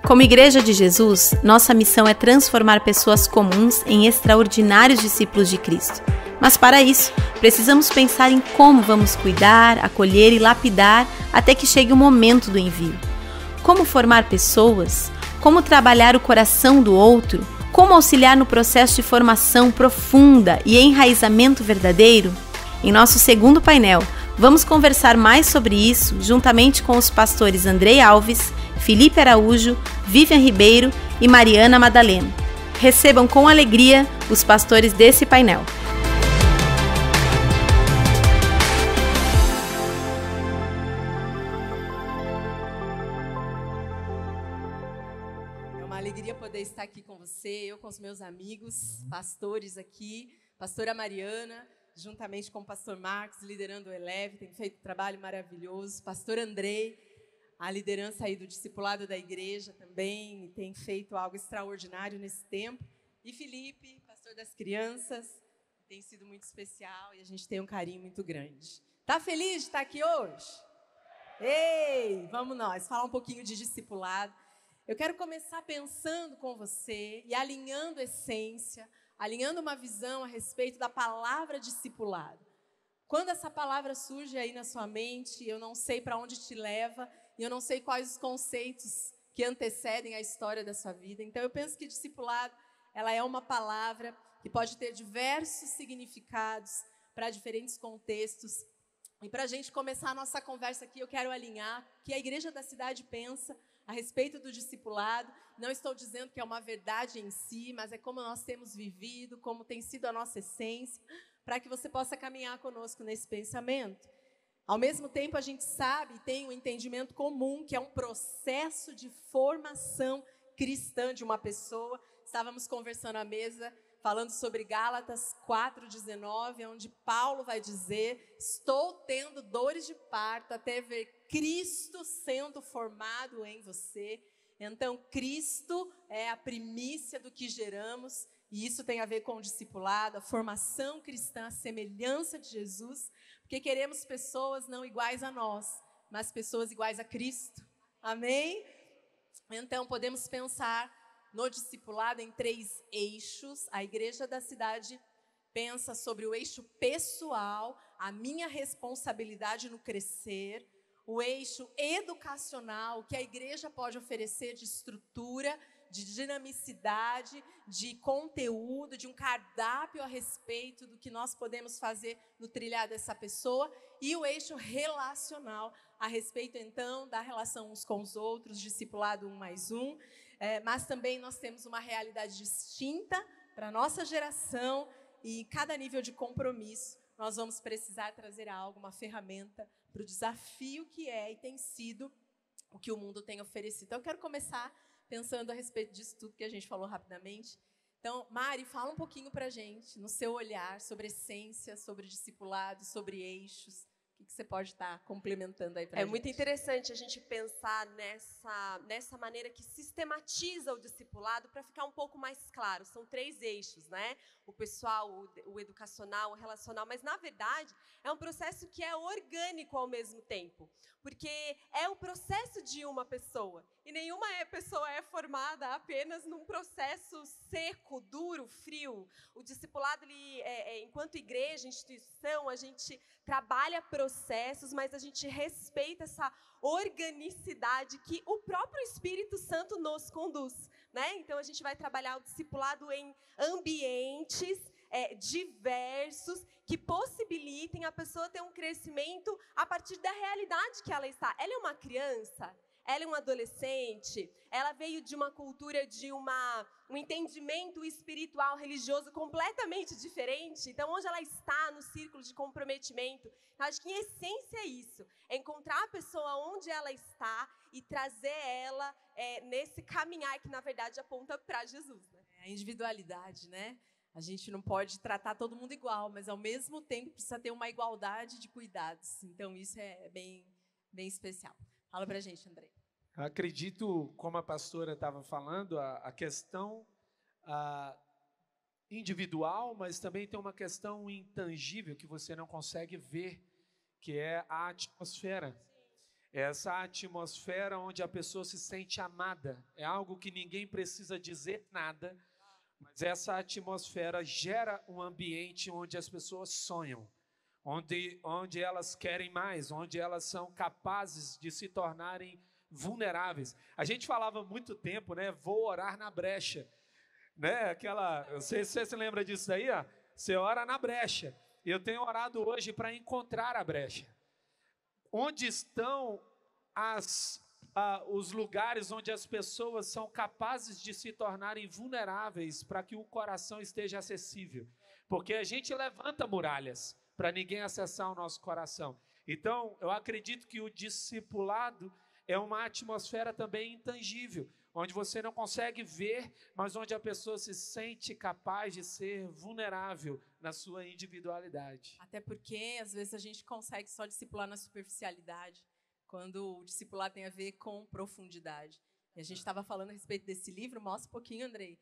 Como Igreja de Jesus, nossa missão é transformar pessoas comuns em extraordinários discípulos de Cristo. Mas para isso, precisamos pensar em como vamos cuidar, acolher e lapidar até que chegue o momento do envio. Como formar pessoas? Como trabalhar o coração do outro? Como auxiliar no processo de formação profunda e enraizamento verdadeiro? Em nosso segundo painel, vamos conversar mais sobre isso juntamente com os pastores Andrei Alves, Felipe Araújo, Vivian Ribeiro e Mariana Madalena. Recebam com alegria os pastores desse painel. É uma alegria poder estar aqui com você, eu com os meus amigos, pastores aqui, pastora Mariana, juntamente com o pastor Marcos, liderando o Eleve, tem feito um trabalho maravilhoso, pastor Andrei, a liderança aí do discipulado da igreja também, tem feito algo extraordinário nesse tempo. E Felipe, pastor das crianças, tem sido muito especial e a gente tem um carinho muito grande. Tá feliz de estar aqui hoje? Ei, vamos nós, falar um pouquinho de discipulado. Eu quero começar pensando com você e alinhando essência, alinhando uma visão a respeito da palavra discipulado. Quando essa palavra surge aí na sua mente, eu não sei para onde te leva, e eu não sei quais os conceitos que antecedem a história da sua vida. Então, eu penso que discipulado, ela é uma palavra que pode ter diversos significados para diferentes contextos. E para a gente começar a nossa conversa aqui, eu quero alinhar o que a Igreja da Cidade pensa a respeito do discipulado. Não estou dizendo que é uma verdade em si, mas é como nós temos vivido, como tem sido a nossa essência, para que você possa caminhar conosco nesse pensamento. Ao mesmo tempo, a gente sabe e tem um entendimento comum, que é um processo de formação cristã de uma pessoa. Estávamos conversando à mesa, falando sobre Gálatas 4,19, onde Paulo vai dizer: estou tendo dores de parto até ver Cristo sendo formado em você. Então, Cristo é a primícia do que geramos, e isso tem a ver com o discipulado, a formação cristã, a semelhança de Jesus, porque queremos pessoas não iguais a nós, mas pessoas iguais a Cristo. Amém? Então, podemos pensar no discipulado em 3 eixos. A Igreja da Cidade pensa sobre o eixo pessoal, a minha responsabilidade no crescer, o eixo educacional, que a igreja pode oferecer de estrutura, de dinamicidade, de conteúdo, de um cardápio a respeito do que nós podemos fazer no trilhar dessa pessoa, e o eixo relacional, a respeito, então, da relação uns com os outros, discipulado 1+1, mas também nós temos uma realidade distinta para a nossa geração, e cada nível de compromisso, nós vamos precisar trazer algo, uma ferramenta, para o desafio que é e tem sido o que o mundo tem oferecido. Então, eu quero começar pensando a respeito disso tudo que a gente falou rapidamente. Então, Mari, fala um pouquinho para a gente, no seu olhar, sobre essência, sobre discipulado, sobre eixos. O que você pode estar complementando aí para a gente? É muito interessante a gente pensar nessa maneira que sistematiza o discipulado para ficar um pouco mais claro. São 3 eixos, né? O pessoal, o educacional, o relacional, mas, na verdade, é um processo que é orgânico ao mesmo tempo, porque é o processo de uma pessoa, e nenhuma pessoa é formada apenas num processo seco, duro, frio. O discipulado, enquanto igreja, instituição, a gente trabalha processos, mas a gente respeita essa organicidade que o próprio Espírito Santo nos conduz, né? Então, a gente vai trabalhar o discipulado em ambientes diversos que possibilitem a pessoa ter um crescimento a partir da realidade que ela está. Ela é uma criança, ela é um adolescente, ela veio de uma cultura, de um entendimento espiritual, religioso completamente diferente. Então, onde ela está no círculo de comprometimento, eu acho que em essência é isso, é encontrar a pessoa onde ela está e trazer ela nesse caminhar que, na verdade, aponta para Jesus, né? A individualidade, né? A gente não pode tratar todo mundo igual, mas, ao mesmo tempo, precisa ter uma igualdade de cuidados. Então, isso é bem, bem especial. Fala para a gente, André. Acredito, como a pastora estava falando, a questão individual, mas também tem uma questão intangível que você não consegue ver, que é a atmosfera. essa atmosfera onde a pessoa se sente amada. É algo que ninguém precisa dizer nada, mas essa atmosfera gera um ambiente onde as pessoas sonham, onde elas querem mais, onde elas são capazes de se tornarem vulneráveis. A gente falava há muito tempo, né? Vou orar na brecha, né? Você se lembra disso daí, ó? Você ora na brecha. Eu tenho orado hoje para encontrar a brecha. Onde estão os lugares onde as pessoas são capazes de se tornarem vulneráveis para que o coração esteja acessível? Porque a gente levanta muralhas para ninguém acessar o nosso coração. Então, eu acredito que o discipulado é uma atmosfera também intangível, onde você não consegue ver, mas onde a pessoa se sente capaz de ser vulnerável na sua individualidade. Até porque, às vezes, a gente consegue só discipular na superficialidade, quando o discipulado tem a ver com profundidade. E a gente estava falando a respeito desse livro, mostra um pouquinho, Andrei.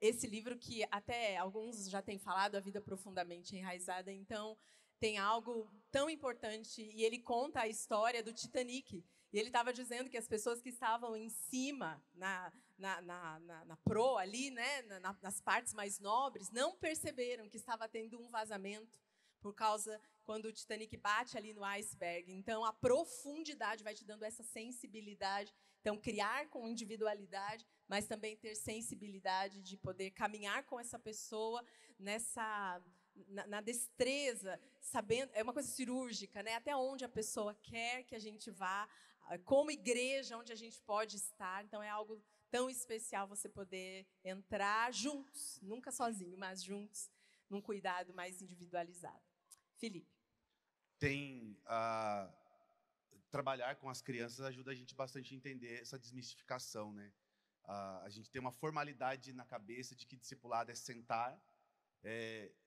Esse livro que até alguns já têm falado, A Vida Profundamente Enraizada, então tem algo tão importante, e ele conta a história do Titanic. E ele estava dizendo que as pessoas que estavam em cima, na proa ali, né, nas partes mais nobres, não perceberam que estava tendo um vazamento por causa quando o Titanic bate ali no iceberg. Então, a profundidade vai te dando essa sensibilidade. Então, criar com individualidade, mas também ter sensibilidade de poder caminhar com essa pessoa na destreza, sabendo, é uma coisa cirúrgica, né? Até onde a pessoa quer que a gente vá, como igreja, onde a gente pode estar. Então, é algo tão especial você poder entrar juntos, nunca sozinho, mas juntos, num cuidado mais individualizado. Felipe. Trabalhar com as crianças ajuda a gente bastante a entender essa desmistificação, né? A gente tem uma formalidade na cabeça de que discipulado é sentar,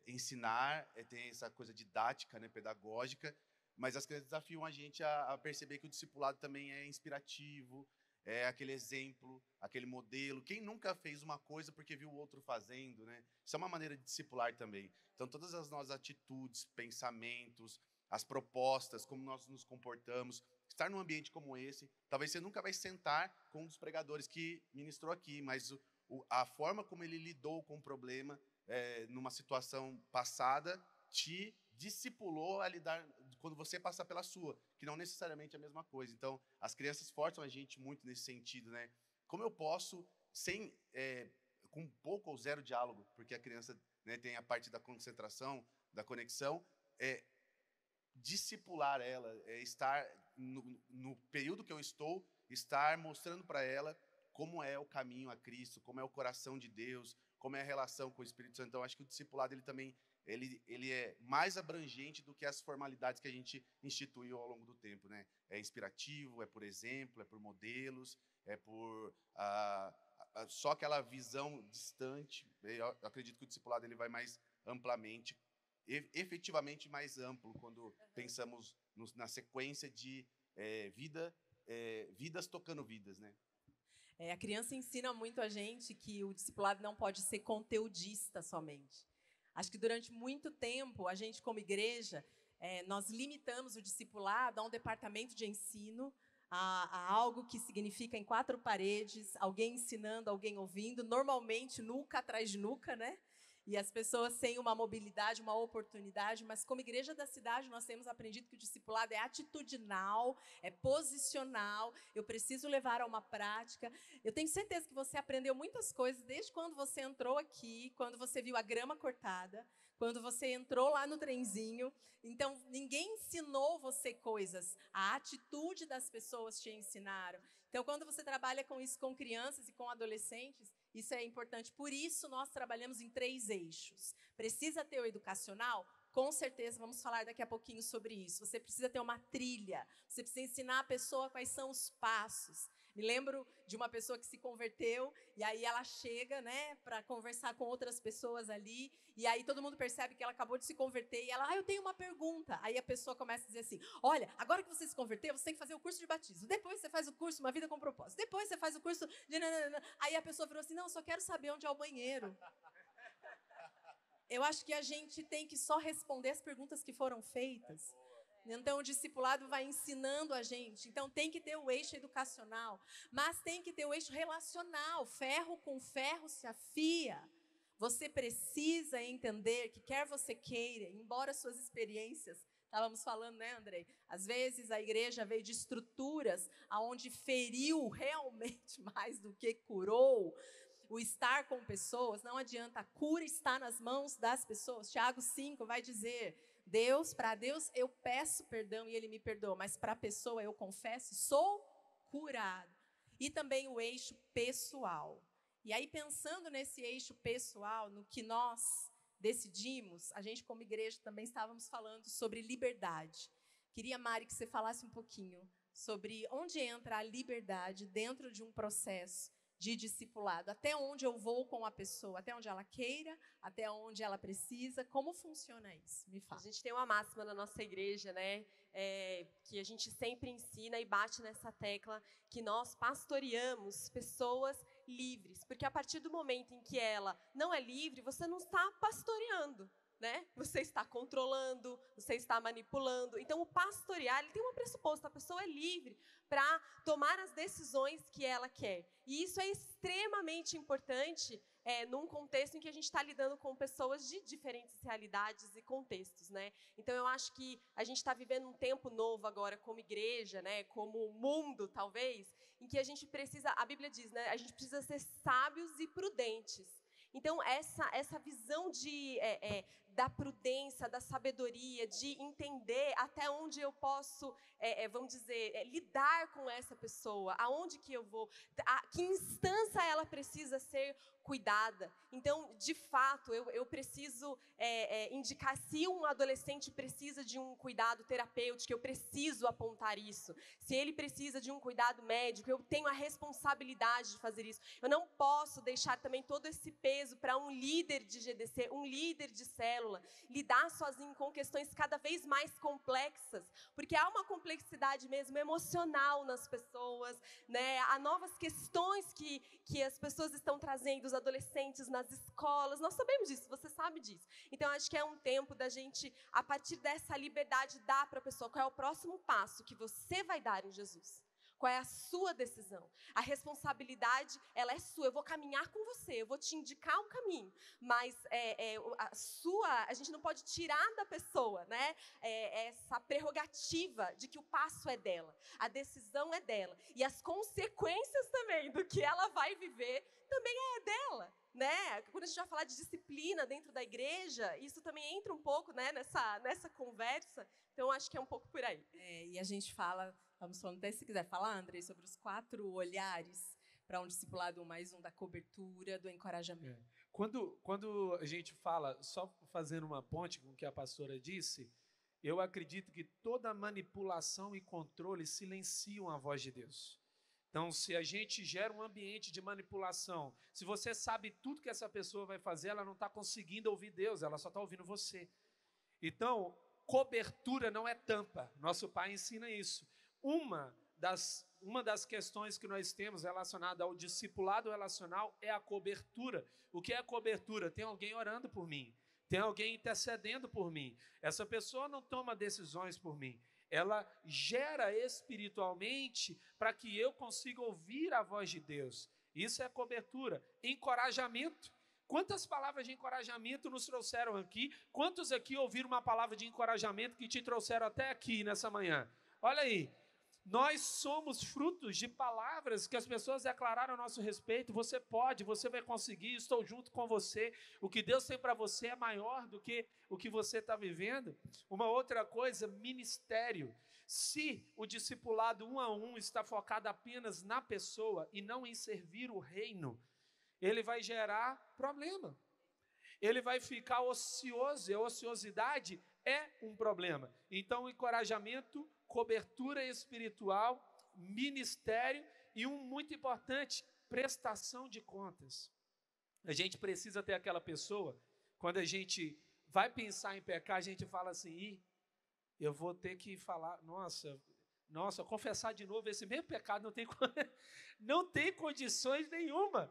ensinar, tem essa coisa didática, né, pedagógica, mas as crianças desafiam a gente a perceber que o discipulado também é inspirativo, é aquele exemplo, aquele modelo. Quem nunca fez uma coisa porque viu o outro fazendo, né? Isso é uma maneira de discipular também. Então, todas as nossas atitudes, pensamentos, as propostas, como nós nos comportamos, estar num ambiente como esse, talvez você nunca vai sentar com um dos pregadores que ministrou aqui, mas a forma como ele lidou com o problema numa situação passada te discipulou a lidar quando você passar pela sua, que não necessariamente é a mesma coisa. Então, as crianças forçam a gente muito nesse sentido, né? Como eu posso, com pouco ou zero diálogo, porque a criança, né, tem a parte da concentração, da conexão, discipular ela, estar no período que eu estou, estar mostrando para ela como é o caminho a Cristo, como é o coração de Deus, como é a relação com o Espírito Santo. Então, acho que o discipulado ele também ele é mais abrangente do que as formalidades que a gente instituiu ao longo do tempo, né? É inspirativo, é por exemplo, é por modelos, é por só aquela visão distante. Eu acredito que o discipulado ele vai mais amplamente, efetivamente mais amplo, quando pensamos na sequência de vidas tocando vidas, né? A criança ensina muito a gente que o discipulado não pode ser conteudista somente. Acho que durante muito tempo, a gente como igreja, nós limitamos o discipulado a um departamento de ensino, a algo que significa em 4 paredes, alguém ensinando, alguém ouvindo, normalmente nuca atrás de nuca, né? E as pessoas sem uma mobilidade, uma oportunidade, mas como igreja da cidade nós temos aprendido que o discipulado é atitudinal, é posicional, eu preciso levar a uma prática. Eu tenho certeza que você aprendeu muitas coisas desde quando você entrou aqui, quando você viu a grama cortada, quando você entrou lá no trenzinho. Então, ninguém ensinou você coisas, a atitude das pessoas te ensinaram. Então, quando você trabalha com isso com crianças e com adolescentes, isso é importante. Por isso, nós trabalhamos em 3 eixos. Precisa ter o educacional? Com certeza, vamos falar daqui a pouquinho sobre isso. Você precisa ter uma trilha. Você precisa ensinar a pessoa quais são os passos. Me lembro de uma pessoa que se converteu, e aí ela chega, né, para conversar com outras pessoas ali, e aí todo mundo percebe que ela acabou de se converter, e ela, eu tenho uma pergunta. Aí a pessoa começa a dizer assim, olha, agora que você se converteu, você tem que fazer o curso de batismo, depois você faz o curso Uma Vida com Propósito, depois você faz o curso de... Aí a pessoa virou assim, não, eu só quero saber onde é o banheiro. Eu acho que a gente tem que só responder as perguntas que foram feitas. Então, o discipulado vai ensinando a gente. Então, tem que ter o eixo educacional, mas tem que ter o eixo relacional. Ferro com ferro se afia. Você precisa entender que, quer você queira, embora suas experiências, estávamos falando, né, Andrei? Às vezes a igreja veio de estruturas onde feriu realmente mais do que curou. O estar com pessoas, não adianta, a cura está nas mãos das pessoas. Tiago 5 vai dizer, para Deus eu peço perdão e Ele me perdoa, mas para a pessoa eu confesso, sou curado. E também o eixo pessoal. E aí, pensando nesse eixo pessoal, no que nós decidimos, a gente como igreja também estávamos falando sobre liberdade. Queria, Mari, que você falasse um pouquinho sobre onde entra a liberdade dentro de um processo de discipulado, até onde eu vou com a pessoa, até onde ela queira, até onde ela precisa, como funciona isso? Me fala. A gente tem uma máxima na nossa igreja, né, que a gente sempre ensina e bate nessa tecla, que nós pastoreamos pessoas livres, porque a partir do momento em que ela não é livre, você não está pastoreando, né? Você está controlando, você está manipulando. Então, o pastorear, ele tem um pressuposto, a pessoa é livre para tomar as decisões que ela quer. E isso é extremamente importante num contexto em que a gente está lidando com pessoas de diferentes realidades e contextos, né? Então, eu acho que a gente está vivendo um tempo novo agora como igreja, né? Como mundo, talvez, em que a gente precisa, a Bíblia diz, né? A gente precisa ser sábios e prudentes. Então, essa visão da prudência, da sabedoria, de entender até onde eu posso, vamos dizer, lidar com essa pessoa, aonde que eu vou, que instância ela precisa ser cuidada. Então, de fato, eu preciso indicar, se um adolescente precisa de um cuidado terapêutico, eu preciso apontar isso. Se ele precisa de um cuidado médico, eu tenho a responsabilidade de fazer isso. Eu não posso deixar também todo esse peso para um líder de GDC, um líder de célula, lidar sozinho com questões cada vez mais complexas, porque há uma complexidade mesmo emocional nas pessoas, né? Há novas questões que as pessoas estão trazendo, os adolescentes nas escolas, nós sabemos disso, você sabe disso. Então, acho que é um tempo da gente, a partir dessa liberdade, dar para a pessoa qual é o próximo passo que você vai dar em Jesus. Qual é a sua decisão? A responsabilidade, ela é sua. Eu vou caminhar com você, eu vou te indicar um caminho. Mas a gente não pode tirar da pessoa, né? Essa prerrogativa de que o passo é dela, a decisão é dela. E as consequências também do que ela vai viver também é dela. Né? Quando a gente vai falar de disciplina dentro da igreja, isso também entra um pouco, né, nessa conversa. Então, acho que é um pouco por aí. E a gente fala, vamos falando até se quiser falar, Andrei, sobre os 4 olhares para um discipulado 1+1, da cobertura, do encorajamento. Quando a gente fala, só fazendo uma ponte com o que a pastora disse, eu acredito que toda manipulação e controle silenciam a voz de Deus. Então, se a gente gera um ambiente de manipulação, se você sabe tudo que essa pessoa vai fazer, ela não está conseguindo ouvir Deus, ela só está ouvindo você. Então, cobertura não é tampa. Nosso pai ensina isso. Uma das questões que nós temos relacionada ao discipulado relacional é a cobertura. O que é a cobertura? Tem alguém orando por mim, tem alguém intercedendo por mim. Essa pessoa não toma decisões por mim. Ela gera espiritualmente para que eu consiga ouvir a voz de Deus. Isso é cobertura. Encorajamento. Quantas palavras de encorajamento nos trouxeram aqui? Quantos aqui ouviram uma palavra de encorajamento que te trouxeram até aqui nessa manhã? Olha aí. Nós somos frutos de palavras que as pessoas declararam a nosso respeito. Você pode, você vai conseguir, estou junto com você. O que Deus tem para você é maior do que o que você está vivendo. Uma outra coisa, ministério. Se o discipulado 1 a 1 está focado apenas na pessoa e não em servir o reino, ele vai gerar problema. Ele vai ficar ocioso, e a ociosidade é um problema. Então, o encorajamento, cobertura espiritual, ministério e um muito importante, prestação de contas. A gente precisa ter aquela pessoa, quando a gente vai pensar em pecar, a gente fala assim, eu vou ter que falar, nossa, confessar de novo esse mesmo pecado, não tem condições nenhuma.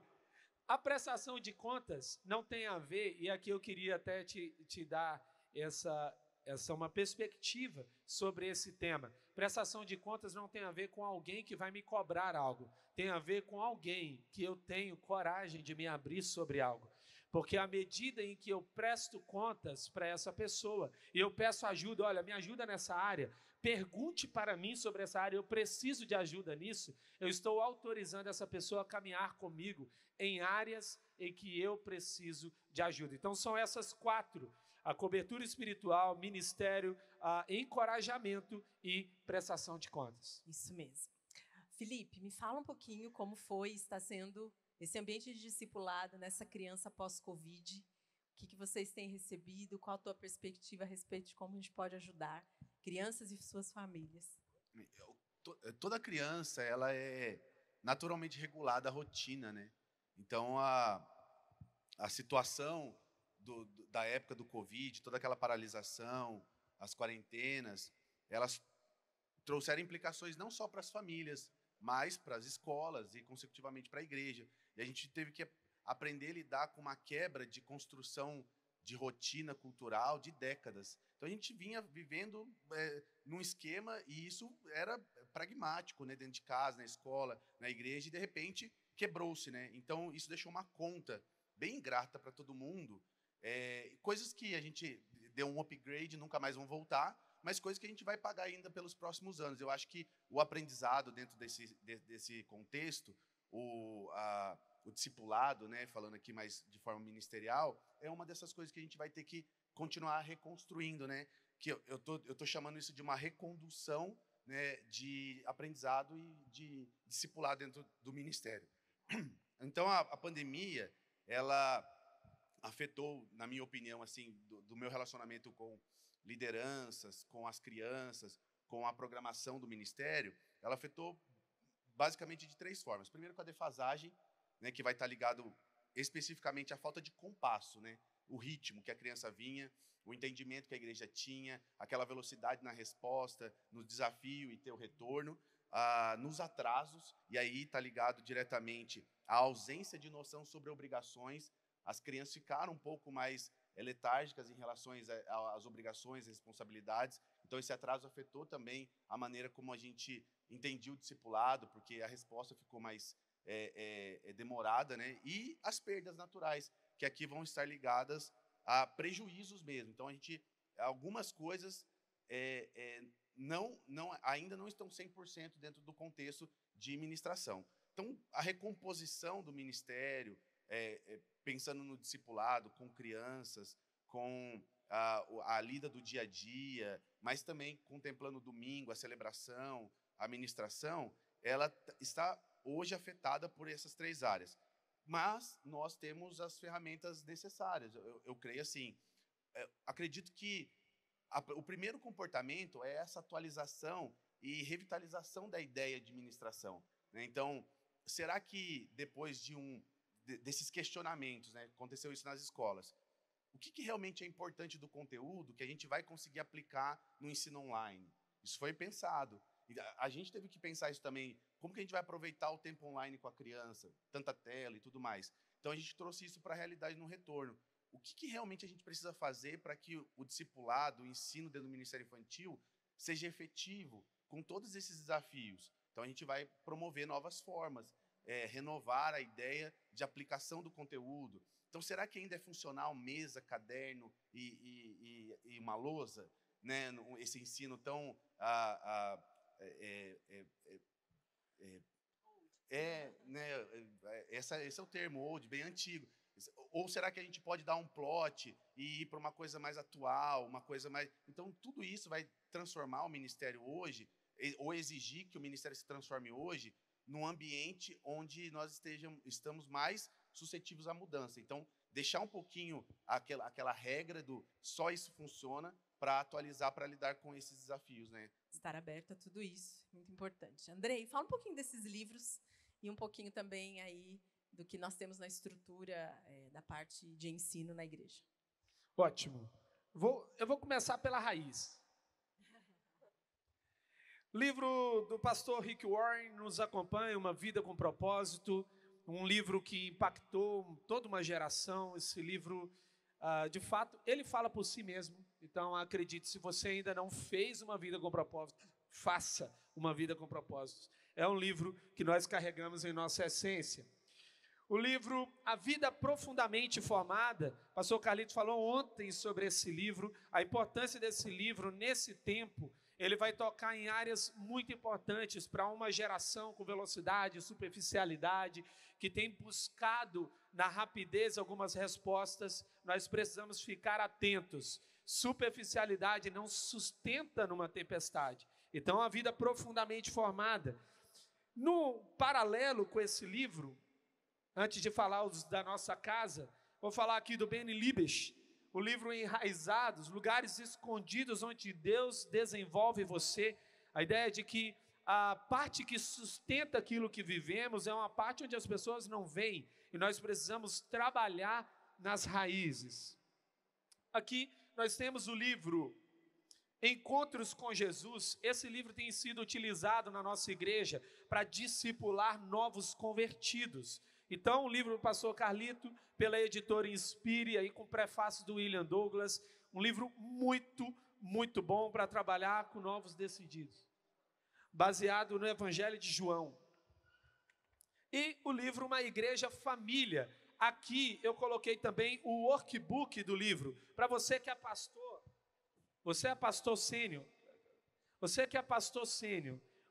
A prestação de contas não tem a ver, e aqui eu queria até te dar essa é uma perspectiva sobre esse tema. Prestação de contas não tem a ver com alguém que vai me cobrar algo, tem a ver com alguém que eu tenho coragem de me abrir sobre algo. Porque à medida em que eu presto contas para essa pessoa, e eu peço ajuda, olha, me ajuda nessa área, pergunte para mim sobre essa área, eu preciso de ajuda nisso, eu estou autorizando essa pessoa a caminhar comigo em áreas em que eu preciso de ajuda. Então são essas 4, a cobertura espiritual, ministério, encorajamento e prestação de contas. Isso mesmo. Felipe, me fala um pouquinho como está sendo esse ambiente de discipulado nessa criança pós-Covid. O que vocês têm recebido? Qual a tua perspectiva a respeito de como a gente pode ajudar crianças e suas famílias? Toda criança, ela é naturalmente regulada à rotina, né? Então, a situação da época do Covid, toda aquela paralisação, as quarentenas, elas trouxeram implicações não só para as famílias, mas para as escolas e, consecutivamente, para a igreja. E a gente teve que aprender a lidar com uma quebra de construção de rotina cultural de décadas. Então, a gente vinha vivendo num esquema, e isso era pragmático, né, dentro de casa, na escola, na igreja, e, de repente, quebrou-se, né? Então, isso deixou uma conta bem ingrata para todo mundo. Coisas que a gente deu um upgrade, nunca mais vão voltar, mas coisas que a gente vai pagar ainda pelos próximos anos. Eu acho que o aprendizado dentro desse contexto, o discipulado, né, falando aqui mais de forma ministerial, é uma dessas coisas que a gente vai ter que continuar reconstruindo, né? Que eu tô chamando isso de uma recondução, né, de aprendizado e de discipulado dentro do ministério. Então, a pandemia, ela afetou, na minha opinião, assim, do meu relacionamento com lideranças, com as crianças, com a programação do ministério, ela afetou basicamente de 3 formas. Primeiro, com a defasagem, né, que vai estar ligado especificamente à falta de compasso, né, o ritmo que a criança vinha, o entendimento que a igreja tinha, aquela velocidade na resposta, no desafio e ter o retorno, nos atrasos, e aí está ligado diretamente à ausência de noção sobre obrigações. As crianças ficaram um pouco mais letárgicas em relação às obrigações, às responsabilidades. Então, esse atraso afetou também a maneira como a gente entendia o discipulado, porque a resposta ficou mais demorada, né? E as perdas naturais, que aqui vão estar ligadas a prejuízos mesmo. Então, algumas coisas ainda não estão 100% dentro do contexto de ministração. Então, a recomposição do ministério, pensando no discipulado, com crianças, com a lida do dia a dia, mas também contemplando o domingo, a celebração, a ministração, ela está hoje afetada por essas 3 áreas. Mas nós temos as ferramentas necessárias. Eu creio assim, acredito que o primeiro comportamento é essa atualização e revitalização da ideia de ministração, né? Então, será que depois desses questionamentos, né, aconteceu isso nas escolas, o que realmente é importante do conteúdo que a gente vai conseguir aplicar no ensino online? Isso foi pensado. A gente teve que pensar isso também, como que a gente vai aproveitar o tempo online com a criança, tanta tela e tudo mais. Então, a gente trouxe isso para a realidade no retorno. O que realmente a gente precisa fazer para que o discipulado, o ensino dentro do Ministério Infantil, seja efetivo com todos esses desafios? Então, a gente vai promover novas formas, renovar a ideia de aplicação do conteúdo. Então, será que ainda é funcional mesa, caderno e uma lousa, né? Esse ensino tão esse é o termo, old, bem antigo. Ou será que a gente pode dar um plot e ir para uma coisa mais atual, uma coisa mais... Então, tudo isso vai transformar o ministério hoje, ou exigir que o ministério se transforme hoje, num ambiente onde nós estamos mais suscetíveis à mudança. Então, deixar um pouquinho aquela regra do só isso funciona para atualizar, para lidar com esses desafios, né? Estar aberto a tudo isso, muito importante. Andrei, fala um pouquinho desses livros e um pouquinho também aí do que nós temos na estrutura da parte de ensino na igreja. Ótimo. Eu vou começar pela raiz. Livro do pastor Rick Warren nos acompanha, Uma Vida com Propósito, um livro que impactou toda uma geração. Esse livro, de fato, ele fala por si mesmo. Então, acredite, se você ainda não fez uma vida com propósito, faça uma vida com propósitos. É um livro que nós carregamos em nossa essência. O livro A Vida Profundamente Formada, o pastor Carlito falou ontem sobre esse livro, a importância desse livro nesse tempo. Ele vai tocar em áreas muito importantes para uma geração com velocidade, superficialidade, que tem buscado na rapidez algumas respostas. Nós precisamos ficar atentos. Superficialidade não sustenta numa tempestade. Então, A Vida Profundamente Formada. No paralelo com esse livro, antes de falar os da nossa casa, vou falar aqui do Benny Libes, o livro Enraizados, Lugares Escondidos onde Deus desenvolve você. A ideia de que a parte que sustenta aquilo que vivemos é uma parte onde as pessoas não veem, e nós precisamos trabalhar nas raízes. Aqui nós temos o livro Encontros com Jesus. Esse livro tem sido utilizado na nossa igreja para discipular novos convertidos. Então, o livro do pastor Carlito, pela editora Inspire, aí com o prefácio do William Douglas, um livro muito, muito bom para trabalhar com novos decididos, baseado no Evangelho de João. E o livro Uma Igreja Família. Aqui eu coloquei também o workbook do livro, para você que é pastor, você é pastor sênior,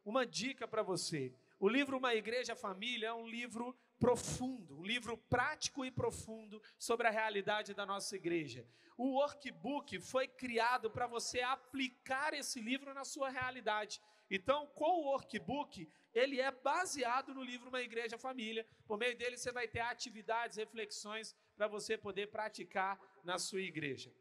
uma dica para você. O livro Uma Igreja Família é um livro profundo, um livro prático e profundo sobre a realidade da nossa igreja. O workbook foi criado para você aplicar esse livro na sua realidade. Então, com o workbook, ele é baseado no livro Uma Igreja Família. Por meio dele, você vai ter atividades, reflexões para você poder praticar na sua igreja.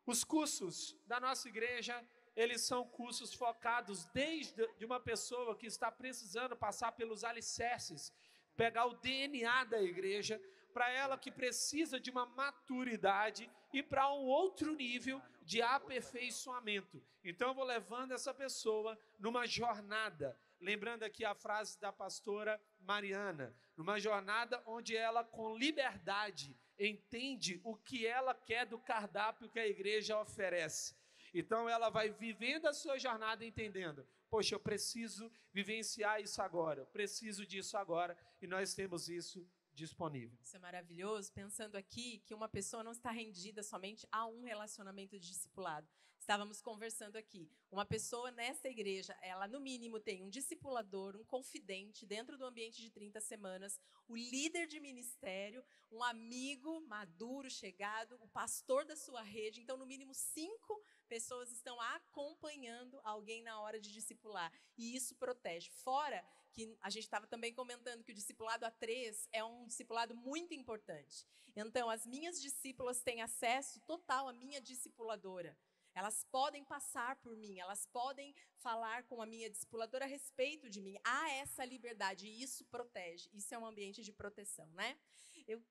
Os cursos da nossa igreja, eles são cursos focados desde de uma pessoa que está precisando passar pelos alicerces, pegar o DNA da igreja, para ela que precisa de uma maturidade e para um outro nível de aperfeiçoamento. Então eu vou levando essa pessoa numa jornada, lembrando aqui a frase da pastora Mariana, numa jornada onde ela com liberdade entende o que ela quer do cardápio que a igreja oferece. Então ela vai vivendo a sua jornada entendendo, poxa, eu preciso vivenciar isso agora, eu preciso disso agora, e nós temos isso disponível. Isso é maravilhoso, pensando aqui que uma pessoa não está rendida somente a um relacionamento de discipulado. Estávamos conversando aqui, uma pessoa nessa igreja, ela no mínimo tem um discipulador, um confidente dentro do ambiente de 30 semanas, o líder de ministério, um amigo maduro, chegado, o pastor da sua rede. Então no mínimo 5 pessoas estão acompanhando alguém na hora de discipular, e isso protege. Fora que a gente estava também comentando que o discipulado a 3 é um discipulado muito importante. Então, as minhas discípulas têm acesso total à minha discipuladora. Elas podem passar por mim, elas podem falar com a minha discipuladora a respeito de mim. Há essa liberdade e isso protege. Isso é um ambiente de proteção, né?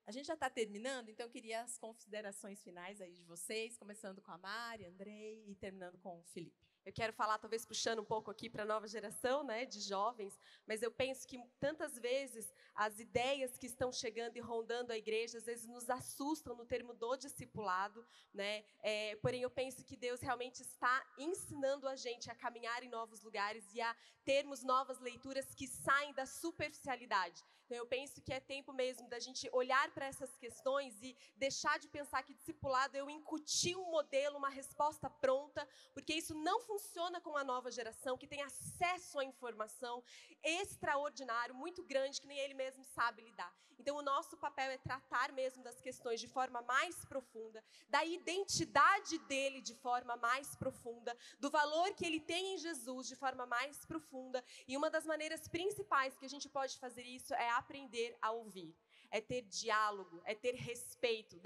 A gente já está terminando, então eu queria as considerações finais aí de vocês, começando com a Mari, Andrei e terminando com o Felipe. Eu quero falar, talvez puxando um pouco aqui para a nova geração, né, de jovens, mas eu penso que tantas vezes as ideias que estão chegando e rondando a igreja, às vezes nos assustam no termo do discipulado, né? Porém, eu penso que Deus realmente está ensinando a gente a caminhar em novos lugares e a termos novas leituras que saem da superficialidade. Então, eu penso que é tempo mesmo da gente olhar para essas questões e deixar de pensar que discipulado eu incutir um modelo, uma resposta pronta, porque isso não funciona com a nova geração, que tem acesso à informação extraordinário, muito grande, que nem ele mesmo sabe lidar. Então, o nosso papel é tratar mesmo das questões de forma mais profunda, da identidade dele de forma mais profunda, do valor que ele tem em Jesus de forma mais profunda. E uma das maneiras principais que a gente pode fazer isso é aprender a ouvir. É ter diálogo, é ter respeito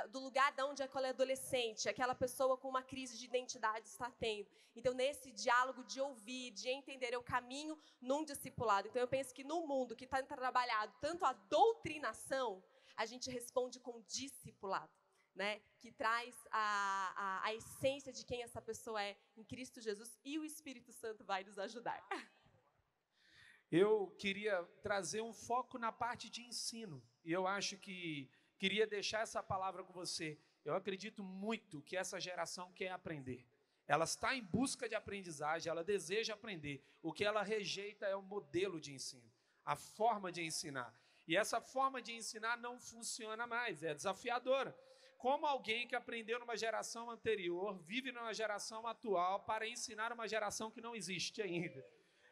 do lugar de onde aquele adolescente, aquela pessoa com uma crise de identidade está tendo. Então, nesse diálogo de ouvir, de entender, eu caminho num discipulado. Então, eu penso que no mundo que está trabalhado tanto a doutrinação, a gente responde com discipulado, né? Que traz a essência de quem essa pessoa é em Cristo Jesus, e o Espírito Santo vai nos ajudar. Eu queria trazer um foco na parte de ensino, e eu acho que queria deixar essa palavra com você. Eu acredito muito que essa geração quer aprender. Ela está em busca de aprendizagem, ela deseja aprender. O que ela rejeita é o modelo de ensino, a forma de ensinar. E essa forma de ensinar não funciona mais, é desafiadora. Como alguém que aprendeu numa geração anterior, vive numa geração atual para ensinar uma geração que não existe ainda.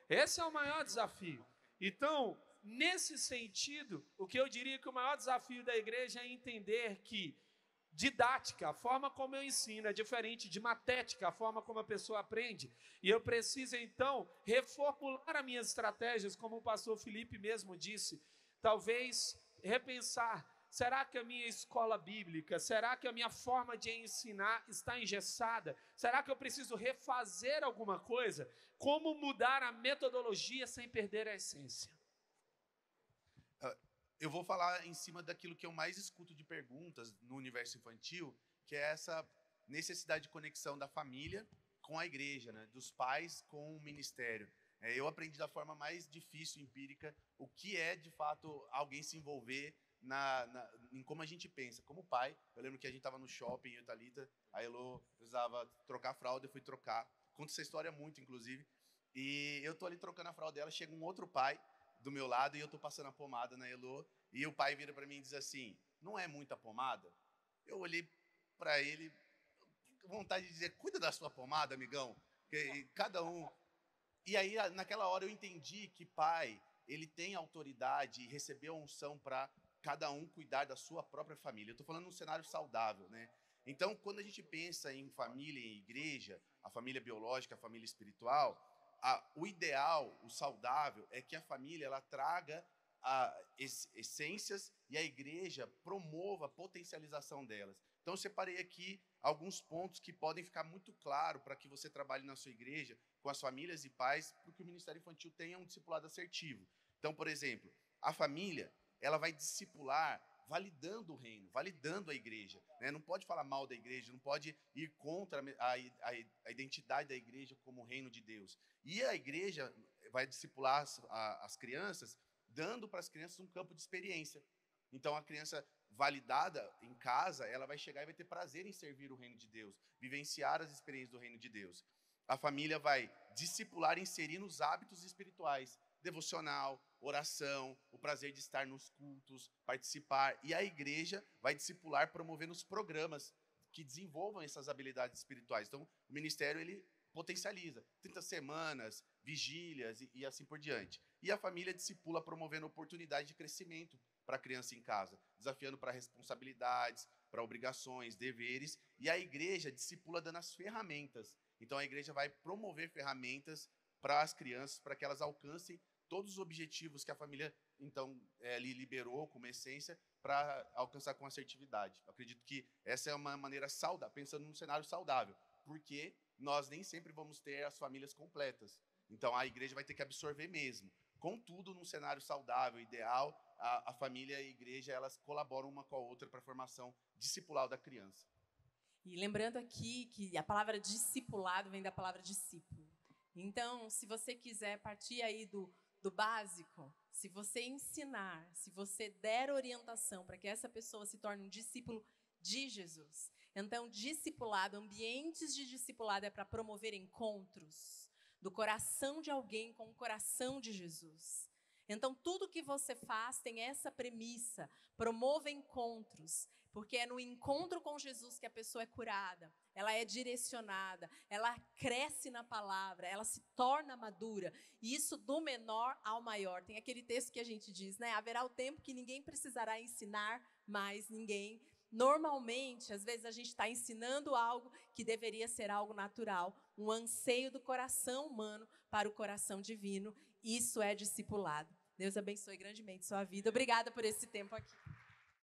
Esse é o maior desafio. Então, nesse sentido, o que eu diria que o maior desafio da igreja é entender que didática, a forma como eu ensino, é diferente de matética, a forma como a pessoa aprende. E eu preciso, então, reformular as minhas estratégias, como o pastor Felipe mesmo disse. Talvez repensar, será que a minha escola bíblica, será que a minha forma de ensinar está engessada? Será que eu preciso refazer alguma coisa? Como mudar a metodologia sem perder a essência? Eu vou falar em cima daquilo que eu mais escuto de perguntas no universo infantil, que é essa necessidade de conexão da família com a igreja, né? Dos pais com o ministério. Eu aprendi da forma mais difícil, empírica, o que é, de fato, alguém se envolver em como a gente pensa. Como pai, eu lembro que a gente estava no shopping, eu e Thalita, a Elô precisava trocar a fralda, eu fui trocar. Conto essa história muito, inclusive. E eu tô ali trocando a fralda dela, chega um outro pai do meu lado e eu tô passando a pomada na Elô. E o pai vira para mim e diz assim, não é muita pomada? Eu olhei para ele, vontade de dizer, cuida da sua pomada, amigão. Que cada um... E aí, naquela hora, eu entendi que pai, ele tem autoridade e recebeu a unção para cada um cuidar da sua própria família. Eu estou falando num cenário saudável, né? Então, quando a gente pensa em família e igreja, a família biológica, a família espiritual, o ideal, o saudável, é que a família ela traga essências e a igreja promova a potencialização delas. Então, eu separei aqui alguns pontos que podem ficar muito claro para que você trabalhe na sua igreja, com as famílias e pais, para que o Ministério Infantil tenha um discipulado assertivo. Então, por exemplo, a família ela vai discipular validando o reino, validando a igreja. Né? Não pode falar mal da igreja, não pode ir contra a identidade da igreja como o reino de Deus. E a igreja vai discipular as crianças, dando para as crianças um campo de experiência. Então, a criança validada em casa, ela vai chegar e vai ter prazer em servir o reino de Deus, vivenciar as experiências do reino de Deus. A família vai discipular, inserindo os hábitos espirituais, devocional, oração, o prazer de estar nos cultos, participar. E a igreja vai discipular, promovendo os programas que desenvolvam essas habilidades espirituais. Então, o ministério, ele potencializa 30 semanas, vigílias e assim por diante. E a família discipula, promovendo oportunidade de crescimento para a criança em casa, desafiando para responsabilidades, para obrigações, deveres. E a igreja discipula dando as ferramentas. Então, a igreja vai promover ferramentas para as crianças, para que elas alcancem todos os objetivos que a família, então, lhe liberou como essência para alcançar com assertividade. Eu acredito que essa é uma maneira saudável, pensando num cenário saudável, porque nós nem sempre vamos ter as famílias completas. Então, a igreja vai ter que absorver mesmo. Contudo, num cenário saudável, ideal, a família e a igreja, elas colaboram uma com a outra para a formação discipular da criança. E lembrando aqui que a palavra discipulado vem da palavra discípulo. Então, se você quiser partir aí do básico, se você ensinar, se você der orientação para que essa pessoa se torne um discípulo de Jesus. Então, discipulado, ambientes de discipulado é para promover encontros do coração de alguém com o coração de Jesus. Então, tudo que você faz tem essa premissa, promova encontros, porque é no encontro com Jesus que a pessoa é curada, ela é direcionada, ela cresce na palavra, ela se torna madura, e isso do menor ao maior. Tem aquele texto que a gente diz, né? Haverá o tempo que ninguém precisará ensinar mais ninguém. Normalmente, às vezes a gente está ensinando algo que deveria ser algo natural, um anseio do coração humano para o coração divino. Isso é discipulado. Deus abençoe grandemente sua vida. Obrigada por esse tempo aqui.